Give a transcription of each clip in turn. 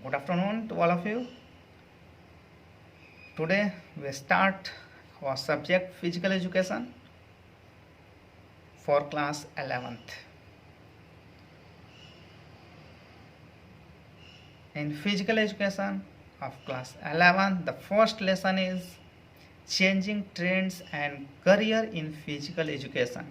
Good afternoon to all of you. Today we start our subject physical education for class 11th. In physical education of class 11, the first lesson is changing trends and career in physical education.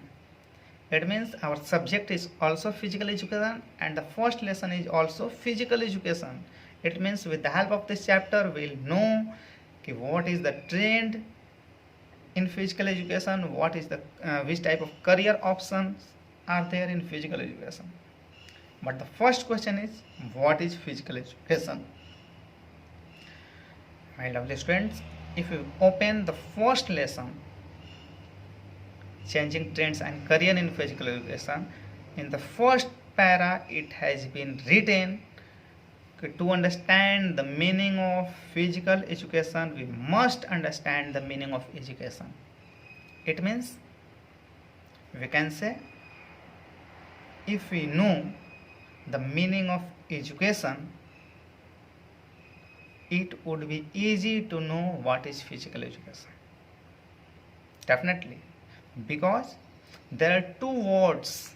It means our subject is also physical education and the first lesson is also physical education. It means with the help of this chapter we will know what is the trend in physical education, what is the which type of career options are there in physical education. But the first question is, what is physical education? My lovely students, if you open the first lesson, changing trends and career in physical education, in the first para it has been written, to understand the meaning of physical education we must understand the meaning of education. It means we can say, if we know the meaning of education, it would be easy to know what is physical education. Definitely, because there are two words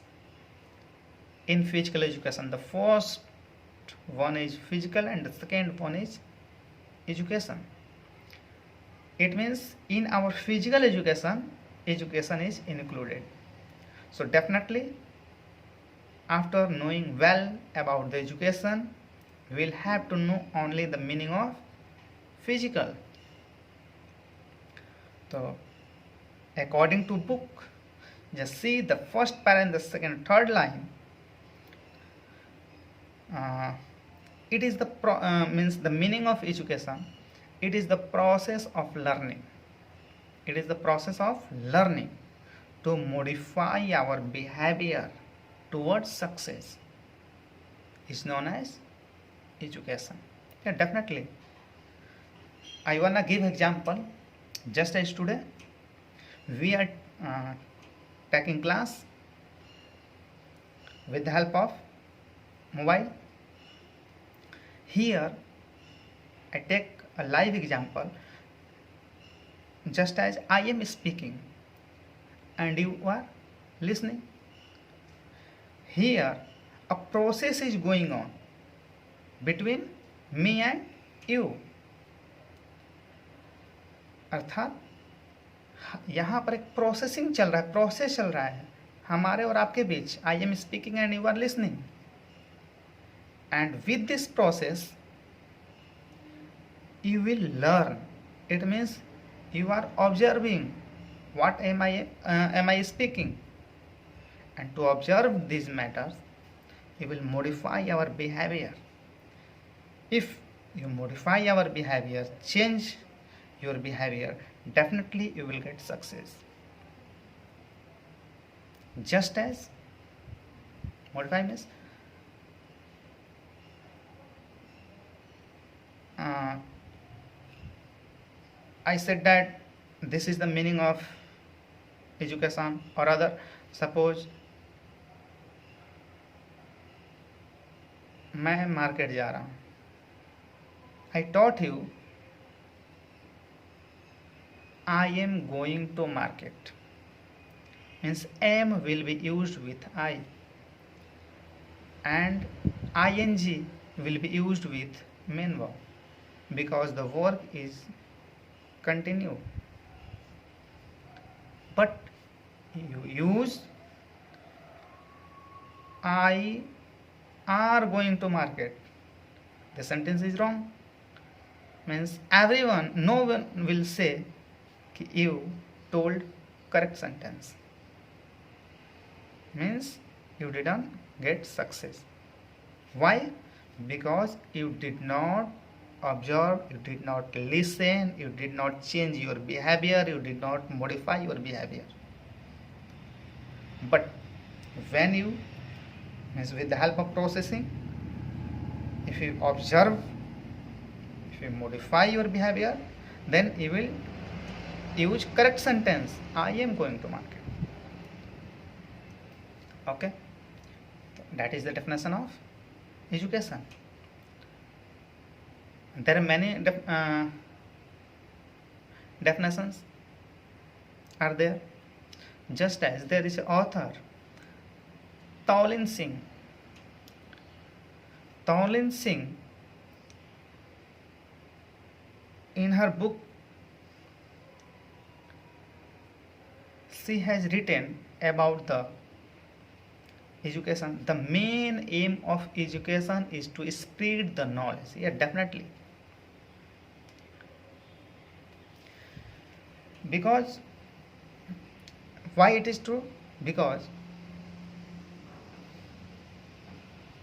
in physical education. The first one is physical and the second one is education. It means in our physical education, education is included. So definitely, after knowing well about the education, we will have to know only the meaning of physical. So according to book, just see the first para and the second third line. It is the means the meaning of education. It is the process of learning. It is the process of learning to modify our behavior towards success is known as education. Yeah, definitely. I wanna give example. Just as today, we are taking class with the help of mobile. Here I take a live example, just as I am speaking and you are listening. Here a process is going on between me and you. अर्थात यहाँ पर एक processing चल रहा है, process चल रहा है हमारे और आपके बीच. I am speaking and you are listening. And with this process, you will learn. It means you are observing what am I speaking, and to observe these matters, you will modify our behavior. If you modify our behavior, change your behavior, definitely you will get success. Just as modify means I said that this is the meaning of education, or other, suppose मैं market जा रहा हूँ. I taught you I am going to market. Means am will be used with I and ing will be used with main verb because the work is continue. But you use I are going to market, the sentence is wrong. Means everyone, no one will say you told correct sentence. Means you didn't get success. Why? Because you did not observe, you did not listen, you did not change your behavior, you did not modify your behavior. But when you, means with the help of processing, if you observe, if you modify your behavior, then you will use correct sentence. I am going to market. Okay, that is the definition of education. There are many definitions are there. Just as there is an author, Taulin Singh. Taulin Singh, in her book, she has written about the education. The main aim of education is to spread the knowledge. Yeah, definitely. Because why it is true? Because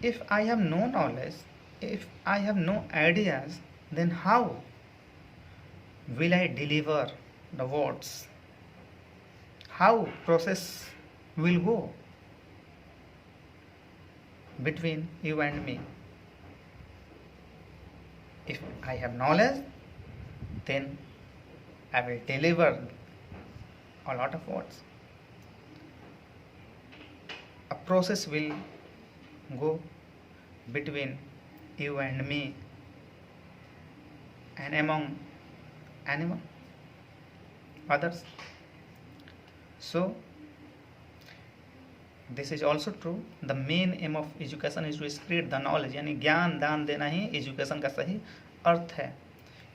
if I have no knowledge, if I have no ideas, then how will I deliver the words? How process will go between you and me? If I have knowledge, then I will deliver a lot of words. A process will go between you and me and among others. So this is also true. The main aim of education is to spread the knowledge, यानी ज्ञान दान देना ही education का सही अर्थ है.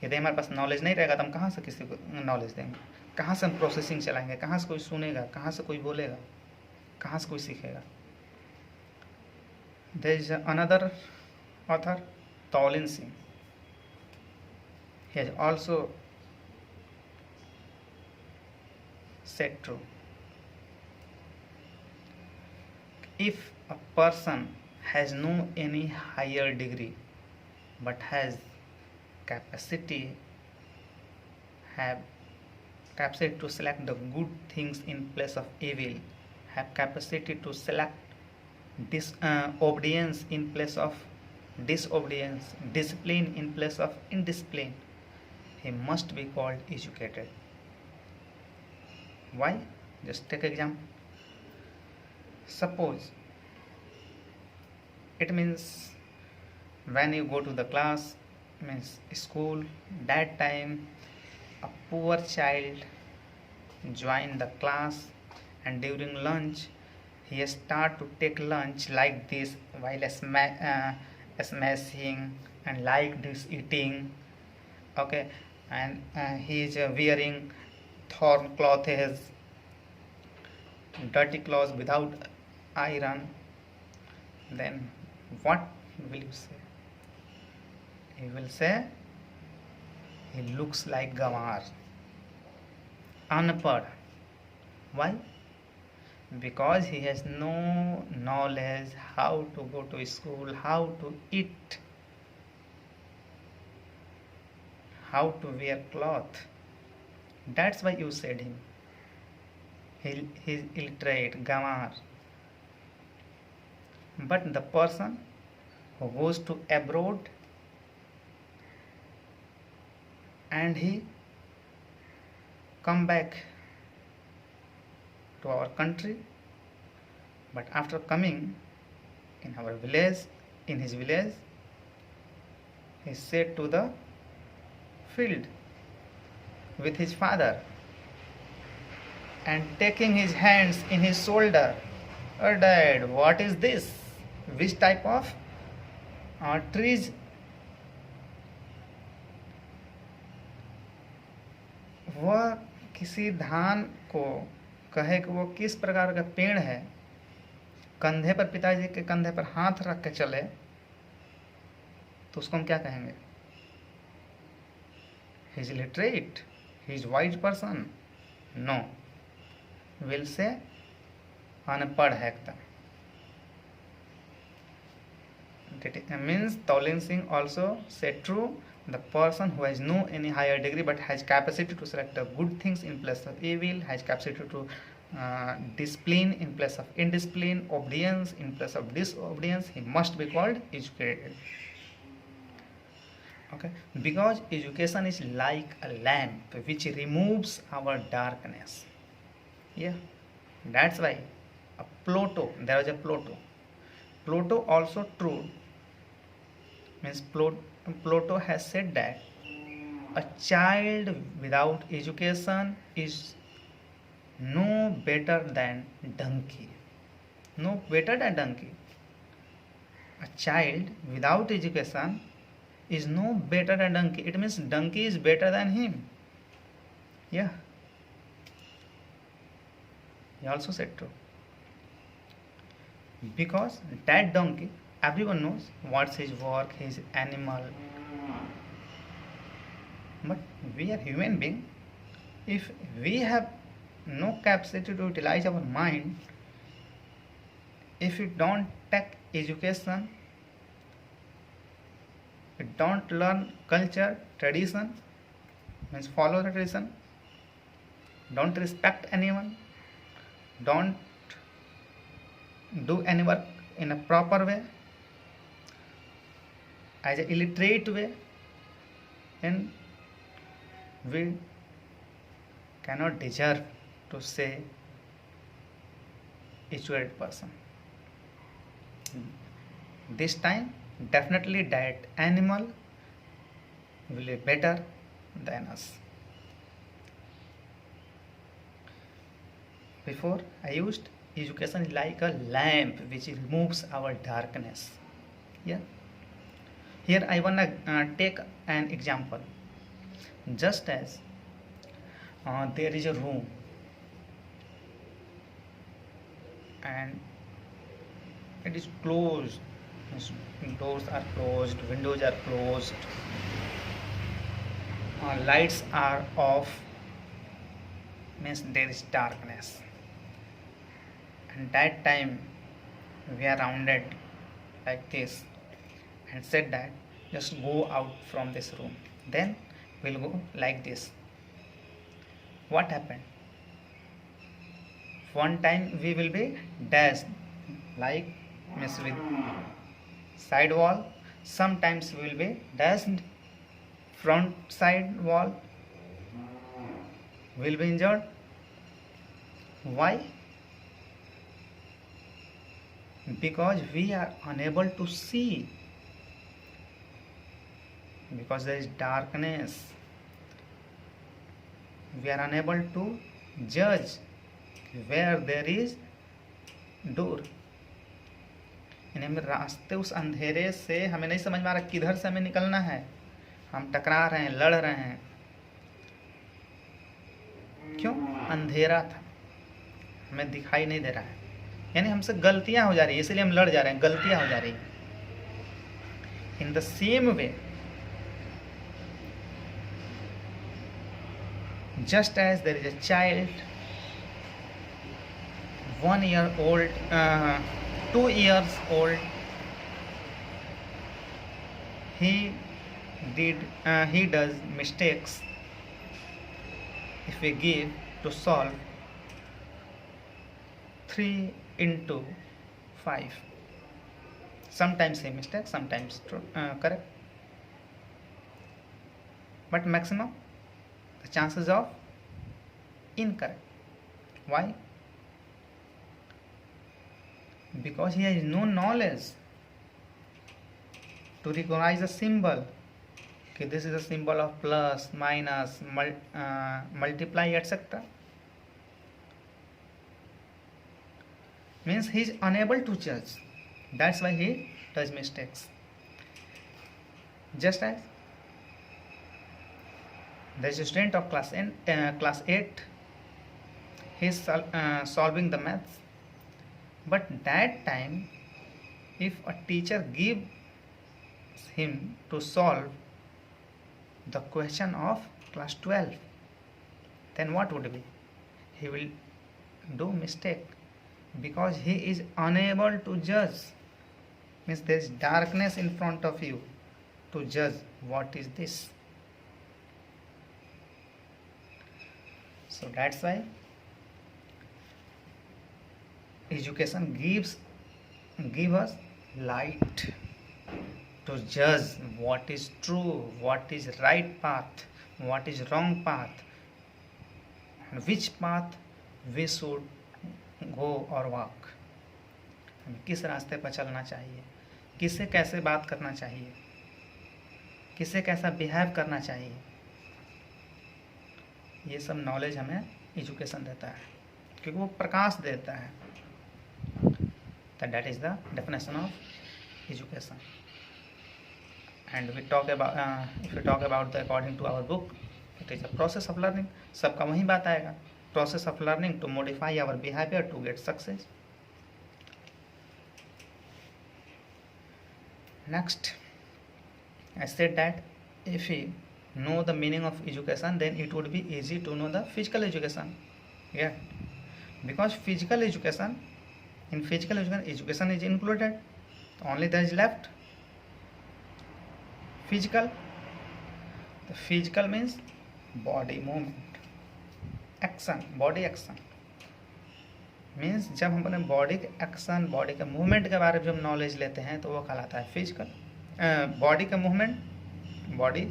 यदि हमारे पास knowledge नहीं रहेगा तो हम कहाँ से किसी को नॉलेज देंगे, कहाँ से हम प्रोसेसिंग चलाएंगे, कहाँ से कोई सुनेगा, कहाँ से कोई बोलेगा, कहाँ से कोई सीखेगा. There is another author, Taulin Singh. He has also said true. If a person has no any higher degree but has capacity to select the good things in place of evil, have capacity to select obedience in place of disobedience, discipline in place of indiscipline, he must be called educated. Why? Just take example. Suppose it means when you go to the class, means school, that time a poor child join the class, and during lunch he start to take lunch like this while smashing and like this eating. Okay, and he is wearing torn clothes, dirty clothes without iron. Then what will you say? He will say he looks like Gawar, unpad. Why? Because he has no knowledge how to go to school, how to eat, how to wear cloth. That's why you said him. He's illiterate, Gawar. But the person who goes to abroad and he come back to our country, but after coming in our village, in his village, he said to the field with his father and taking his hands in his shoulder, "Oh dad, what is this? Which type of trees?" वह किसी धान को कहे कि वो किस प्रकार का पेड़ है, कंधे पर, पिताजी के कंधे पर हाथ रख के चले, तो उसको हम क्या कहेंगे? He is literate, he is wise person. No, will say अनपढ़ है एकदम. That means Taulin Singh also said true. The person who has no any higher degree but has capacity to select the good things in place of evil, has capacity to discipline in place of indiscipline, obedience in place of disobedience, he must be called educated. Okay, because education is like a lamp which removes our darkness. Yeah, that's why Plato, there was a Plato also true. Means Plato has said that a child without education is no better than donkey. No better than donkey. A child without education is no better than donkey. It means donkey is better than him. Yeah. He also said true. Because that donkey, everyone knows what's his work, his animal. But we are human being. If we have no capacity to utilize our mind, if we don't take education, we don't learn culture, tradition, means follow the tradition, don't respect anyone, don't do any work in a proper way, as an illiterate way, then we cannot deserve to say educated person. This time definitely that animal will be better than us. Before I used education is like a lamp which removes our darkness. Yeah. Here I wanna take an example. Just as there is a room and it is closed, doors are closed, windows are closed, lights are off, means there is darkness, and that time we are rounded like this and said that just go out from this room, then we'll go like this. What happened? One time we will be dashed like means with side wall, sometimes we will be dashed front side wall, will be injured. Why? Because we are unable to see, because there is darkness. We are unable to judge where there is door. हमें रास्ते उस अंधेरे से हमें नहीं समझ में आ रहा किधर से हमें निकलना है, हम टकरा रहे हैं, लड़ रहे हैं. क्यों? अंधेरा था, हमें दिखाई नहीं दे रहा है, यानी हमसे गलतियां हो जा रही है, इसलिए हम लड़ जा रहे हैं, गलतियां हो जा रही हैं. In the same way, just as there is a child 1 year old, 2 years old, he does mistakes. If we give to solve 3 into 5, sometimes he mistakes, sometimes correct, but maximum the chances of incorrect. Why? Because he has no knowledge to recognize a symbol. Okay, this is a symbol of plus, minus, multiply, etc. Means he is unable to judge. That's why he does mistakes. Just as there is a student of class 8, he is solving the maths, but that time if a teacher gives him to solve the question of class 12, then what would be? He will do mistake because he is unable to judge. Means there is darkness in front of you to judge what is this. So that's why education gives us light to judge what is true, what is right path, what is wrong path, and which path we should go or walk. हमें किस रास्ते पर चलना चाहिए, किससे कैसे बात करना चाहिए, किसे कैसा बिहेव करना चाहिए, ये सब नॉलेज हमें एजुकेशन देता है, क्योंकि वो प्रकाश देता है। That is the definition of education. And we talk about if you talk about the according to our book, it is a process of learning. सबका वही बात आएगा, process of learning to modify our behaviour to get success. Next, I said that if we know the meaning of education, then it would be easy to know the physical education. Yeah, because physical education, in physical education is included. Only there is left physical. The physical means body movement, action, body action. Means जब हम अपने body के action, body के movement के बारे में जब knowledge लेते हैं तो वो कहलाता है फिजिकल। बॉडी का मूवमेंट, बॉडी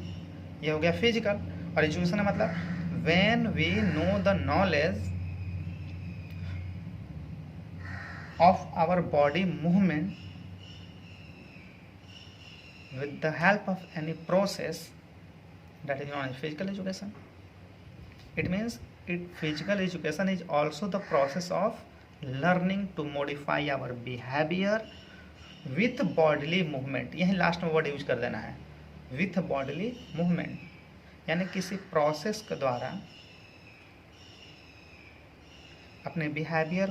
ये हो गया फिजिकल। और एजुकेशन का मतलब when we know the knowledge of our body movement with the help of any process, that is known as physical education. It means physical education is also the process of learning to modify our behavior with bodily movement. यही last में word use कर देना है, with bodily movement, यानी किसी process के द्वारा अपने बिहेवियर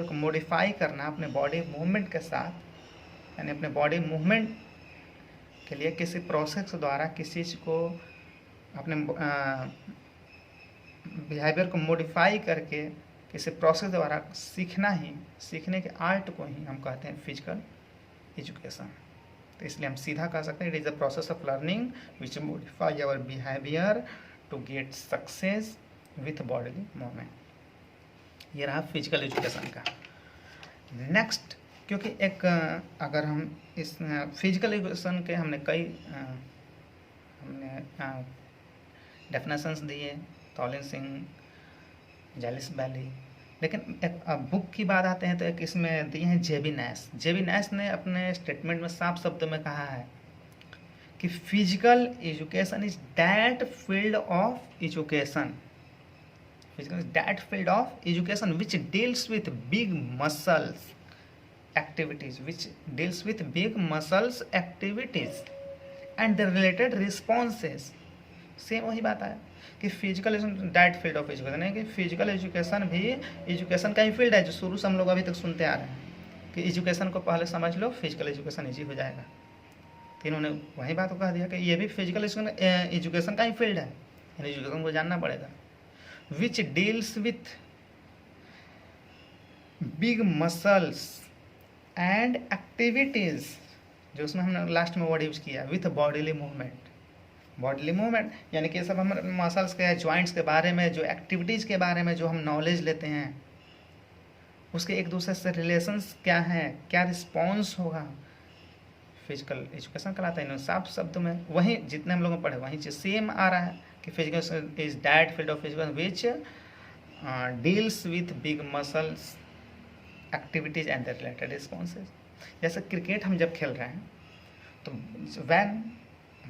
को मॉडिफाई करना अपने बॉडी मूवमेंट के साथ, यानी अपने बॉडी मूवमेंट के लिए किसी प्रोसेस के द्वारा किसी चीज़ को अपने बिहेवियर को मॉडिफाई करके किसी प्रोसेस द्वारा सीखने के आर्ट को ही हम कहते हैं फिजिकल एजुकेशन। तो इसलिए हम सीधा कह सकते हैं it is the process of learning which modify our behaviour to get success with bodily movement. ये रहा फिजिकल एजुकेशन का। नेक्स्ट, क्योंकि एक अगर हम इस फिजिकल एजुकेशन के हमने डेफिनेशंस दिए, तौलिन सिंह, जैलिस बैली, लेकिन एक बुक की बात आते हैं तो एक इसमें दिए हैं जेबी नैश। जेबी नैश ने अपने स्टेटमेंट में साफ शब्दों में कहा है कि physical education is that field of education, physical is that field of education which deals with big muscles activities, which deals with big muscles activities and the related responses। Same वही बात है कि physical that field of education है कि physical education भी education का ही field है, जो शुरू से हम लोग अभी तक सुनते आ रहे हैं कि एजुकेशन को पहले समझ लो, फिजिकल एजुकेशन ईजी हो जाएगा। तो इन्होंने वही बात को कह दिया कि ये भी फिजिकल एजुकेशन का ही फील्ड है, एजुकेशन को जानना पड़ेगा। विच deals with big muscles and activities, जो उसमें हमने लास्ट में वर्ड यूज किया with bodily movement. Bodily movement यानी कि सब हम मसल्स के, जॉइंट्स के बारे में, जो एक्टिविटीज़ के बारे में जो हम नॉलेज लेते हैं, उसके एक दूसरे से रिलेशंस क्या हैं, क्या रिस्पॉन्स होगा, फिजिकल एजुकेशन कहलाता है। साफ शब्द में वही जितने हम लोगों ने पढ़े वही चीज़ सेम आ रहा है कि physical is that field of education which deals with big muscles activities and the related responses. जैसे क्रिकेट हम जब खेल रहे हैं तो when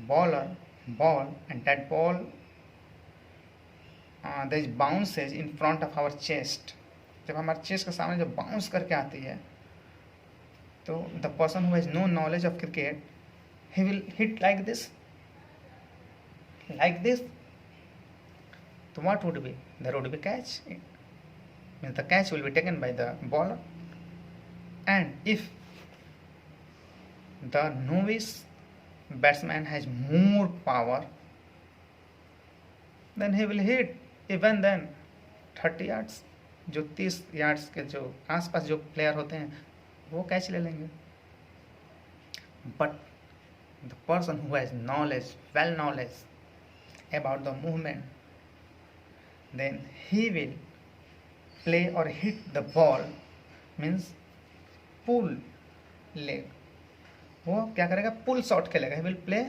bowler ball and that ball there is bounces in front of our chest, जब हमारे chest के सामने जब बाउंस करके आती है तो the person who has no knowledge of cricket he will hit like this तो what would be, there would be catch, means the catch will be taken by the bowler, and if the novice batsman has more power then he will hit even then 30 yards, जो 30 yards के जो आसपास जो player होते हैं वो catch ले लेंगे। but the person who has well knowledge about the movement, then he will play or hit the ball, means pull leg, वो क्या करेगा, पुल शॉट खेलेगा, he will play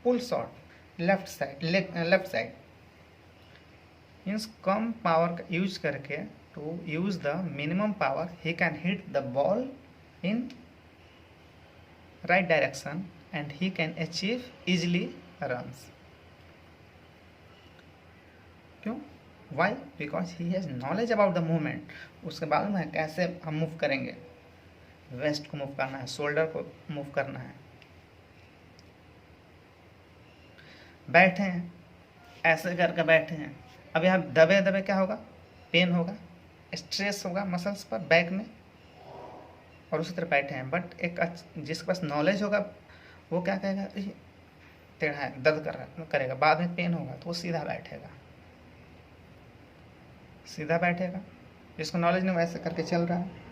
pull shot left side, means कम power का use करके to use the minimum power he can hit the ball in right direction and he can achieve easily runs. क्यों? Why? Because he has knowledge about the movement. उसके मालूम है कैसे हम move करेंगे, वेस्ट को मूव करना है, शोल्डर को मूव करना है। बैठे हैं, ऐसे करके बैठे हैं, अब यहाँ दबे दबे क्या होगा, पेन होगा, स्ट्रेस होगा मसल्स पर, बैक में, और उसी तरह बैठे हैं। बट एक जिसके पास नॉलेज होगा वो क्या कहेगा, ये टेढ़ा है, दर्द कर रहा करेगा, बाद में पेन होगा तो वो सीधा बैठेगा, सीधा बैठेगा। जिसको नॉलेज नहीं वैसे करके चल रहा है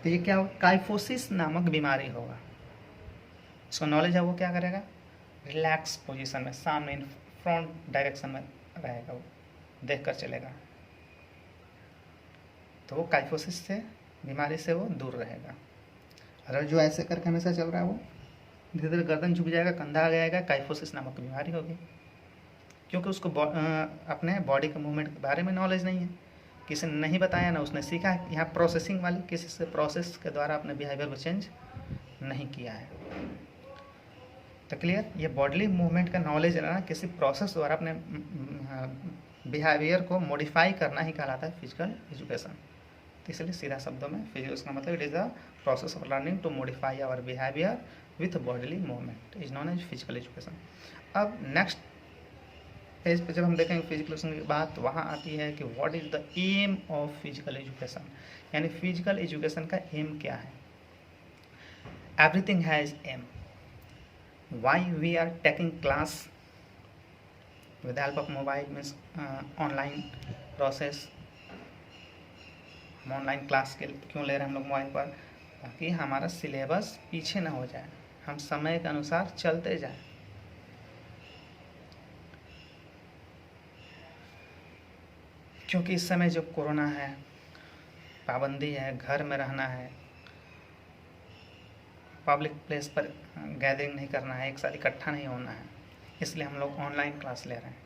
तो ये क्या होगा, काइफोसिस नामक बीमारी होगा। जिसको नॉलेज है वो क्या करेगा, रिलैक्स पोजीशन में, सामने इन फ्रंट डायरेक्शन में रहेगा, वो देख कर चलेगा, तो वो काइफोसिस से, बीमारी से वो दूर रहेगा। अगर जो ऐसे करके हमेशा चल रहा है वो धीरे धीरे गर्दन झुक जाएगा, कंधा आ जाएगा, काइफोसिस नामक बीमारी होगी। क्योंकि उसको अपने बॉडी के मूवमेंट के बारे में नॉलेज नहीं है, किसी ने नहीं बताया, ना उसने सीखा है। यहाँ प्रोसेसिंग वाली किसी से प्रोसेस के द्वारा अपने बिहेवियर को चेंज नहीं किया है। तो क्लियर, ये बॉडीली मूवमेंट का नॉलेज लेना किसी प्रोसेस द्वारा अपने बिहेवियर को मॉडिफाई करना ही कहलाता है फिजिकल एजुकेशन। तो इसलिए सीधा शब्दों में फिजिकल का मतलब it is the process of learning to modify our behaviour with bodily movement is known as physical education. अब नेक्स्ट पेज पे जब हम देखेंगे फिजिकल एजुकेशन की बात, तो वहाँ आती है कि what is the aim of physical education, यानी फिजिकल एजुकेशन का एम क्या है। Everything has aim. Why we are taking class with the help of mobile means online process। हम ऑनलाइन क्लास के क्यों ले रहे हैं हम लोग मोबाइल पर, ताकि हमारा सिलेबस पीछे ना हो जाए, हम समय के अनुसार चलते जाएं। क्योंकि इस समय जो कोरोना है, पाबंदी है, घर में रहना है, पब्लिक प्लेस पर गैदरिंग नहीं करना है, एक साथ इकट्ठा नहीं होना है, इसलिए हम लोग ऑनलाइन क्लास ले रहे हैं,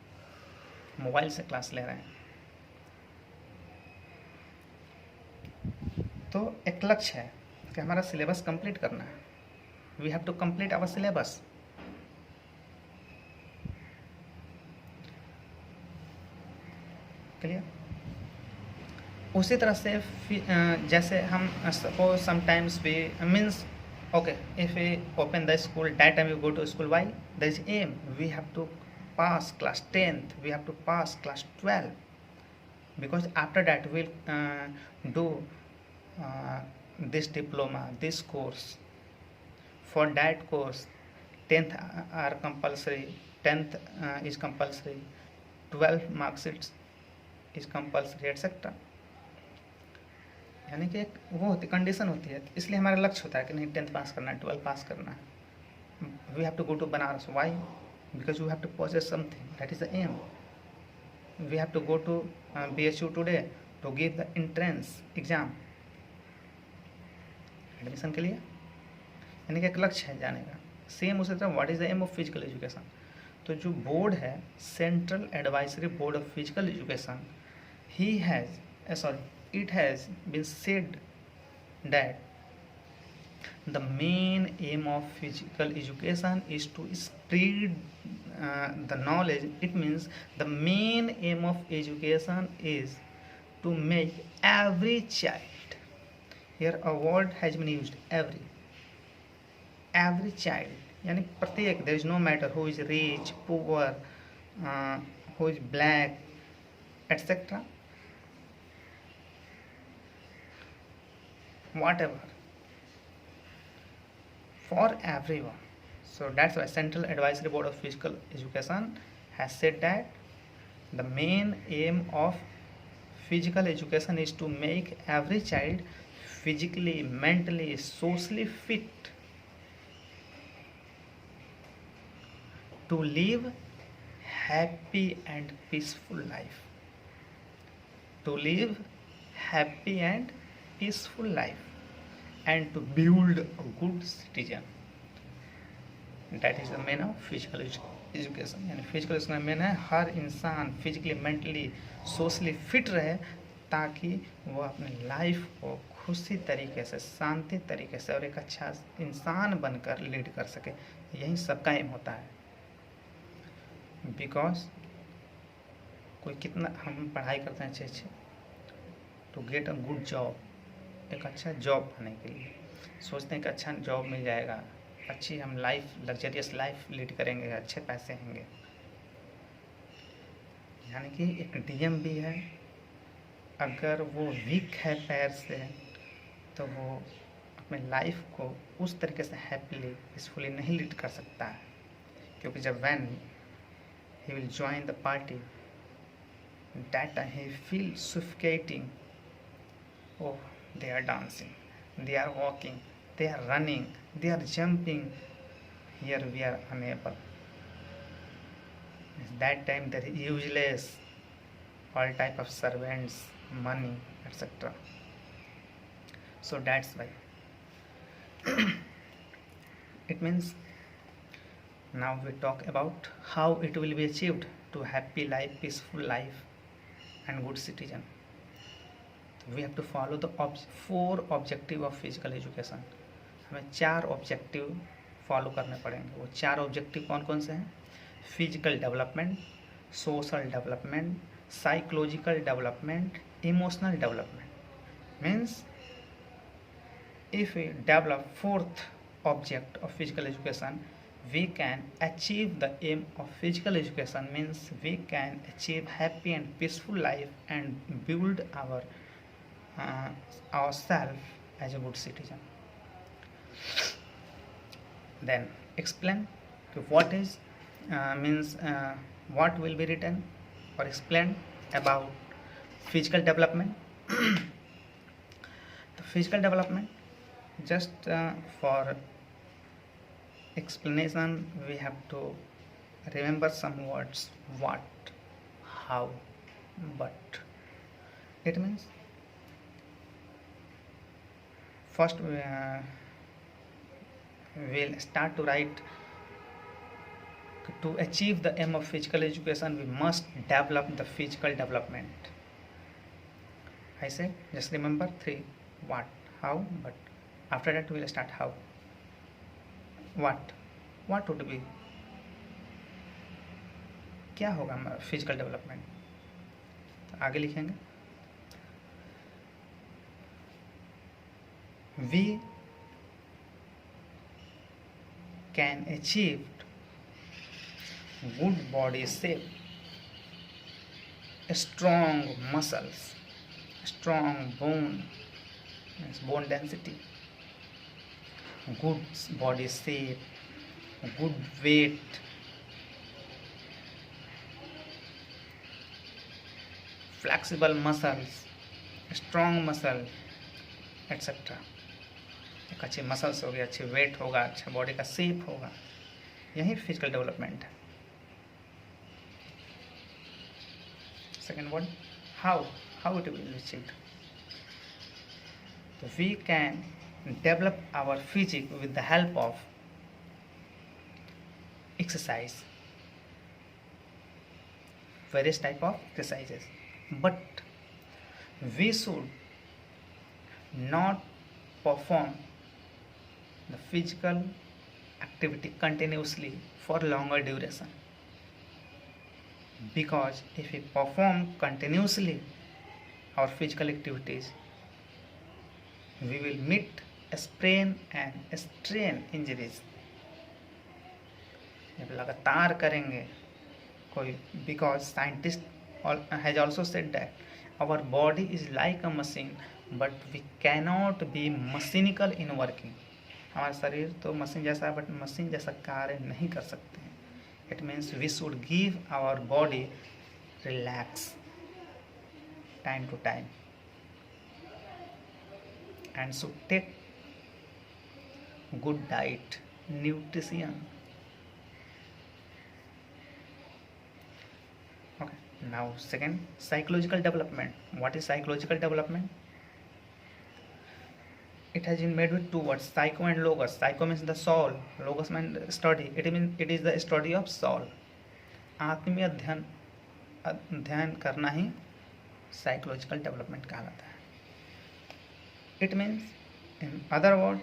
मोबाइल से क्लास ले रहे हैं। तो एक लक्ष्य है कि हमारा सिलेबस कंप्लीट करना है, we have to complete our syllabus. Clear. उसी तरह से जैसे हम suppose sometimes we means okay, if we open the school, that time we go to school, why? There is aim, we have to pass class 10th, we have to pass class 12, because after that we'll do this diploma, this course. For that course 10th are compulsory, 10th is compulsory, 12 marks is compulsory, etc. यानी कि एक वो होती condition होती है, इसलिए हमारा लक्ष्य होता है कि नहीं 10th पास करना है, 12 पास करना है। We have to go to Banaras, why? Because we have to possess something, that is the aim. We have to go to BHU today to give the entrance exam admission के लिए, यानी कि एक लक्ष्य है जाने का। सेम उसी तरह what is the aim of physical education. तो जो बोर्ड है, central advisory board of physical education, he has it has been said that the main aim of physical education is to spread the knowledge. It means the main aim of education is to make every child, here a word has been used, every child, यानी प्रत्येक, there is no matter who is rich, poor, who is black, etc. whatever, for everyone. So that's why Central Advisory Board of Physical Education has said that the main aim of physical education is to make every child physically, mentally, socially fit to live happy and peaceful life, to live happy and peaceful life, and to build a good citizen. That is the main of physical education। यानी physical education main है हर इंसान physically, mentally, socially fit रहे, ताकि वो अपने life को खुशी तरीके से, शांति तरीके से और एक अच्छा इंसान बनकर लीड कर सके, यही सबका एम होता है। बिकॉज कोई कितना हम पढ़ाई करते हैं अच्छे to get a good job, एक अच्छा जॉब पाने के लिए सोचते हैं कि अच्छा जॉब मिल जाएगा, अच्छी हम लाइफ, लग्जरियस लाइफ लीड करेंगे, अच्छे पैसे होंगे। यानी कि एक डीएम भी है, अगर वो वीक है पैर से तो वो अपने लाइफ को उस तरीके से हैप्पीली पीसफुली नहीं लीड कर सकता है, क्योंकि जब when he will join the party that time he feel suffocating. Oh, they are dancing, they are walking, they are running, they are jumping. Here we are unable. At that time they are useless. All type of servants, money, etc. So that's why. It means now we talk about how it will be achieved to happy life, peaceful life, and good citizen. We have to follow the 4 objective of physical education. हमें 4 objective follow करने पड़ेंगे। वो 4 objective कौन कौन से हैं? Physical development, social development, psychological development, emotional development. Means if we develop 4th object of physical education, we can achieve the aim of physical education, means we can achieve happy and peaceful life and build ourselves as a good citizen. Then explain what is what will be written or explained about physical development. The physical development, just for explanation we have to remember some words: what, how, but. It means first we'll start to write. To achieve the aim of physical education, we must develop the physical development. I said just remember 3: what, how, but. After that we'll start how. what would be, क्या होगा physical development, तो आगे लिखेंगे we can achieve good body shape, strong muscles, strong bone density, good body shape, good weight, flexible muscles, strong muscle, etc. एक अच्छे muscles हो गए, अच्छे वेट होगा, अच्छा बॉडी का शेप होगा, यही फिजिकल डेवलपमेंट है। Second word how it will be achieved. So we can develop our physique with the help of exercise, various type of exercises, but we should not perform the physical activity continuously for longer duration, because if we perform continuously our physical activities, we will meet sprain and strain injuries. जब लगातार करेंगे कोई, because scientist has also said that our body is like a machine but we cannot be mechanical in working. हमारा शरीर तो machine जैसा है but machine जैसा कार्य नहीं कर सकते हैं. It means we should give our body relax time to time and should take good diet, nutrition. Okay, now second, psychological development. What is psychological development? It has been made with 2 words, psycho and logos. Psycho means the soul, logos means study. It means it is the study of soul. आत्मीय अध्ययन करना ही psychological development कहलाता है. It means, in other words,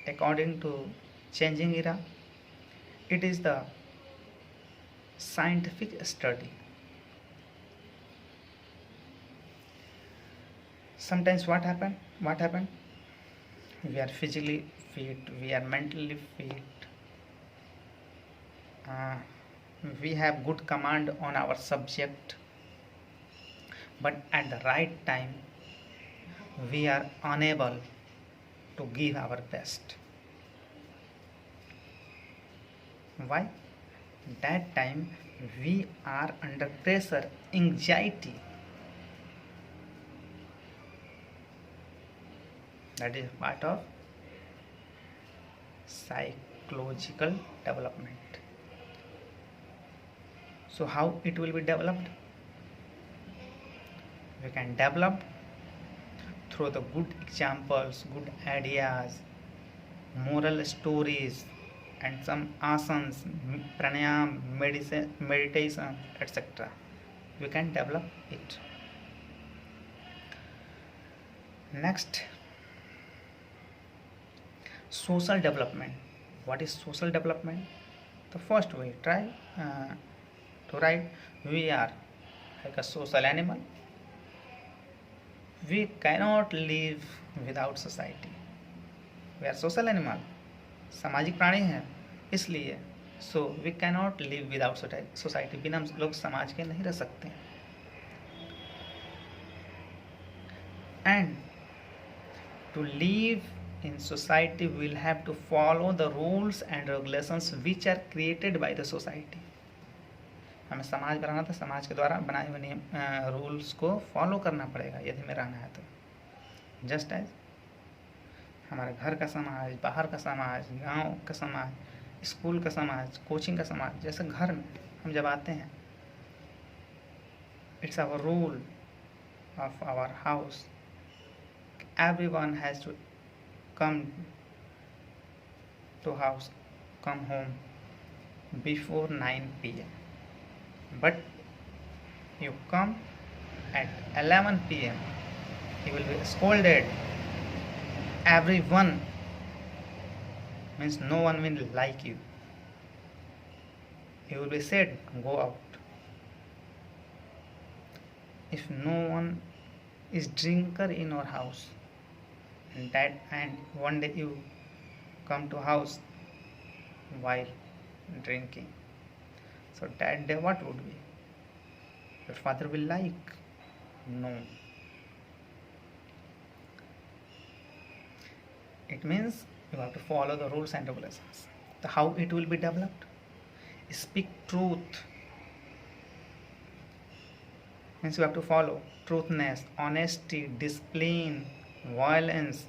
according to changing era, it is the scientific study. Sometimes what happened, we are physically fit, we are mentally fit, uh, we have good command on our subject, but at the right time we are unable to give our best. Why? That time we are under pressure, anxiety. That is part of psychological development. So how it will be developed? We can develop through the good examples, good ideas, moral stories, and some asanas, pranayam, meditation, etc. We can develop it. Next, social development. What is social development? The first we try to write, we are like a social animal. We cannot live without society. We are social animal, सामाजिक प्राणी हैं, इसलिए so we cannot live without society. बिना हम लोग समाज के नहीं रह सकते. And to live in society we will have to follow the rules and regulations which are created by the society. हमें समाज बनाना तो समाज के द्वारा बनाए हुए नियम रूल्स को फॉलो करना पड़ेगा यदि हमें रहना है तो. जस्ट एज हमारे घर का समाज, बाहर का समाज, गांव का समाज, स्कूल का समाज, कोचिंग का समाज, जैसे घर में हम जब आते हैं, it's our rule of our house, everyone has to come to house, come home before 9 p.m. But you come at 11 p.m. you will be scolded. Everyone means no one will like you. You will be said, go out. If no one is drinker in your house, and one day you come to house while drinking, so that day what would be? Your father will like? No. It means you have to follow the rules and regulations. How it will be developed? Speak truth. Means you have to follow truthness, honesty, discipline. Violence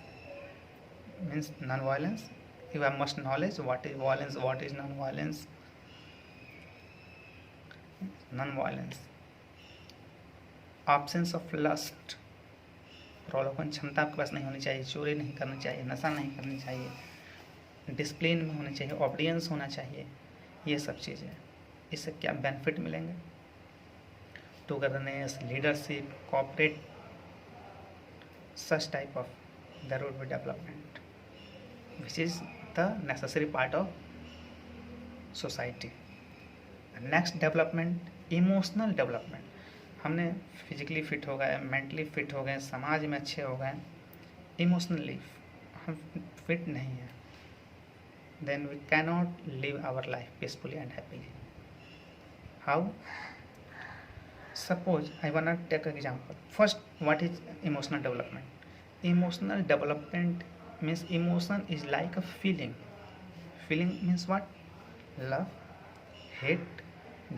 means non-violence. You have must knowledge what is violence, what is non-violence. Non-violence, absence of lust. प्रलोभन क्षमता आपके पास नहीं होनी चाहिए, चोरी नहीं करनी चाहिए, नशा नहीं करनी चाहिए, डिसिप्लिन में होनी चाहिए, ऑब्डियंस होना चाहिए. ये सब चीज़ें, इससे क्या बेनिफिट मिलेंगे? Togetherness, leadership, cooperate, such type of there would be development, which is the necessary part of society. The next development, emotional development. हमने फिजिकली फिट हो गए, मेंटली फिट हो गए, समाज में अच्छे हो गए, इमोशनली हम फिट नहीं हैं, then we cannot live our life peacefully and happily. How? Suppose I wanna take an example. First, what is emotional development? Emotional development means emotion is like a feeling. Feeling means what? Love, hate,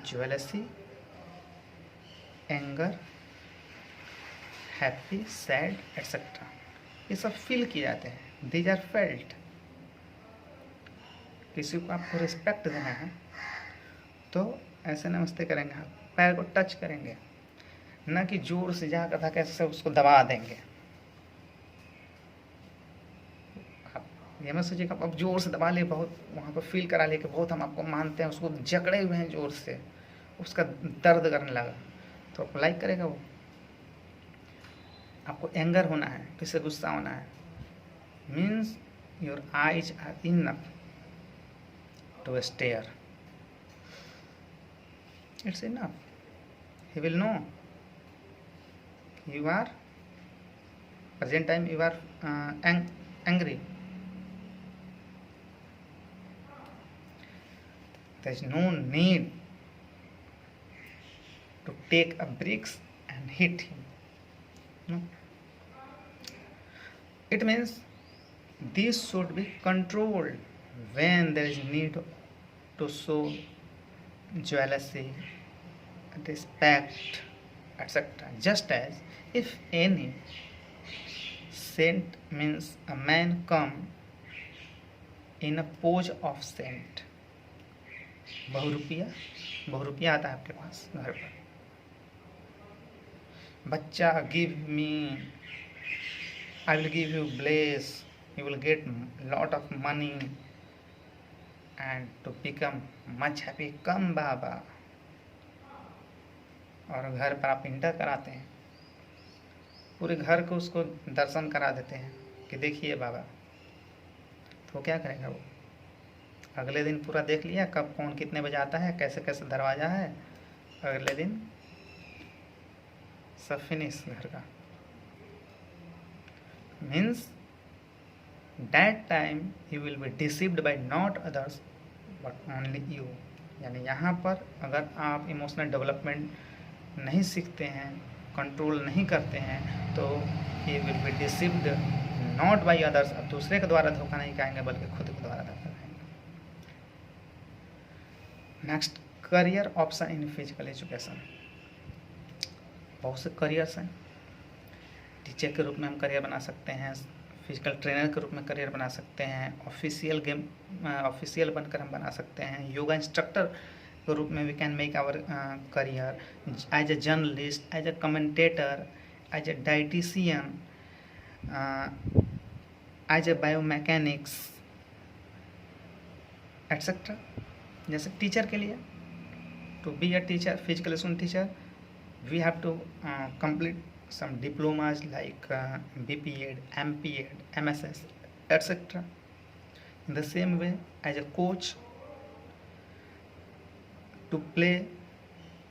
jealousy, anger, happy, sad, etc. ये सब feel किए जाते हैं. These are felt. किसी को आपको respect देना है तो ऐसे नमस्ते करेंगे, आप पैर को टच करेंगे, न कि जोर से जाकर था कैसे उसको दबा देंगे. आप ये मत सोचिए कि आप जोर से दबा लिए, बहुत वहाँ पर फील करा लिए कि बहुत हम आपको मानते हैं, उसको जकड़े हुए हैं जोर से, उसका दर्द करने लगा तो आपको लाइक करेगा वो? आपको एंगर होना है, किससे गुस्सा होना है, means your eyes are enough to stare, it's enough, he will know you are present time you are angry. There is no need to take a bricks and hit him. No. It means this should be controlled when there is need to show jealousy, respect, etc. Just as if any saint means a man come in a pose of saint. बहुरूपिया आता है आपके पास घर पर, बच्चा give me, I will give you bless, you will get lot of money and to become much happy, come baba. और घर पर आप इंटर कराते हैं, पूरे घर को उसको दर्शन करा देते हैं कि देखिए बाबा, तो क्या करेगा वो? अगले दिन पूरा देख लिया कब कौन कितने बजे आता है, कैसे कैसे दरवाज़ा है, अगले दिन सब फिनिश घर का। Means that time you will be deceived by not others but only you. यानी यहाँ पर अगर आप इमोशनल डेवलपमेंट नहीं सीखते हैं, कंट्रोल नहीं करते हैं, तो he will be deceived not by others. अब दूसरे के द्वारा धोखा नहीं खाएंगे बल्कि खुद के द्वारा धोखा खाएंगे। Next, career option in physical education. बहुत से करियर्स हैं। टीचर के रूप में हम करियर बना सकते हैं, फिजिकल ट्रेनर के रूप में करियर बना सकते हैं, ऑफिशियल बनकर हम बना सकते हैं, योगा इंस्ट्रक्टर के रूप में we can make our career, as a journalist, as a commentator, as a dietician, as a biomechanics etcetera. जैसे टीचर के लिए, to be a teacher, physical education teacher, we have to complete some diplomas like BPEd, MPEd, MSS, etc. In the same way, as a coach, to play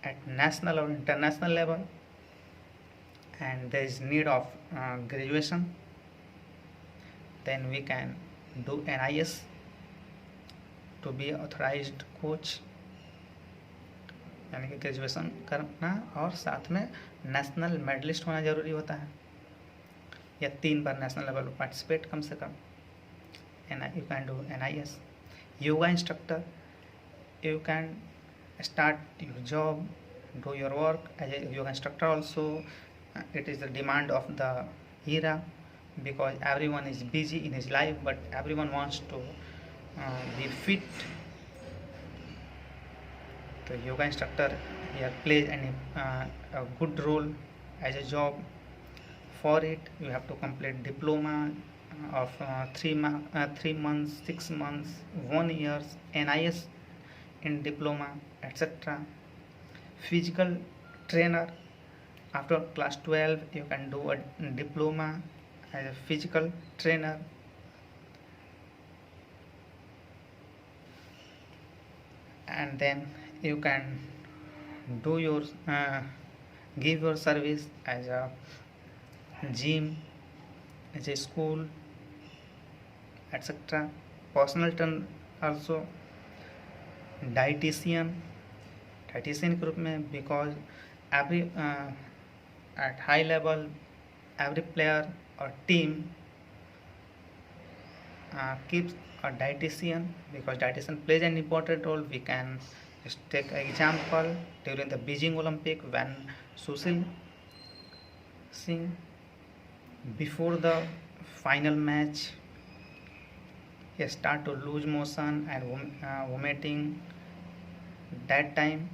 at national or international level, and there is need of graduation, then we can do NIS to be authorized coach, यानी कि graduation करना और साथ में national medallist होना ज़रूरी होता है, या 3 बार नेशनल लेवल पर पार्टिसिपेट कम से कम। You can do NIS। Yoga instructor, you can start your job, do your work as a yoga instructor also. It is the demand of the era because everyone is busy in his life, but everyone wants to be fit. तो yoga instructor here plays a good role as a job. For it you have to complete diploma of 3 months, 6 months, 1 year, NIS in diploma, etc. Physical trainer, after class 12 you can do a diploma as a physical trainer. And then you can do your give your service as a gym, as a school, etc. Personal trainer also, dietitian के रूप में, because every at high level every player or team keeps a dietitian, because dietitian plays an important role. We can just take an example during the Beijing Olympic, when Sushil Singh, before the final match, he start to lose motion and vomiting. That time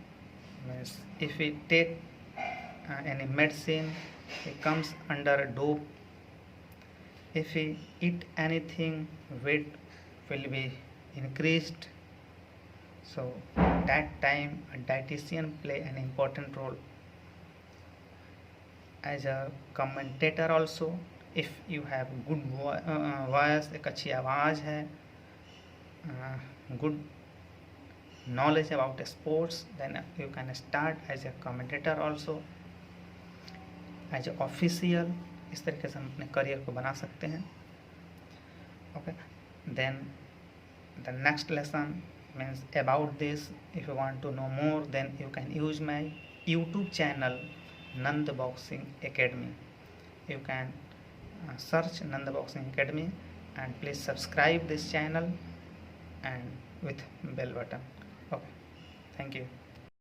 means if we take any medicine, it comes under a dope. If we eat anything, weight will be increased. So that time a dietitian play an important role. as a commentator also. If you have good voice, एक अच्छी आवाज़ है, good knowledge about sports, then you can start as a commentator also, as a official. इस तरीके से हम अपने career को बना सकते हैं. Okay, then the next lesson means about this. If you want to know more, then you can use my YouTube channel Nand Boxing Academy. You can search Nand Boxing Academy and please subscribe this channel and with bell button. Okay, thank you.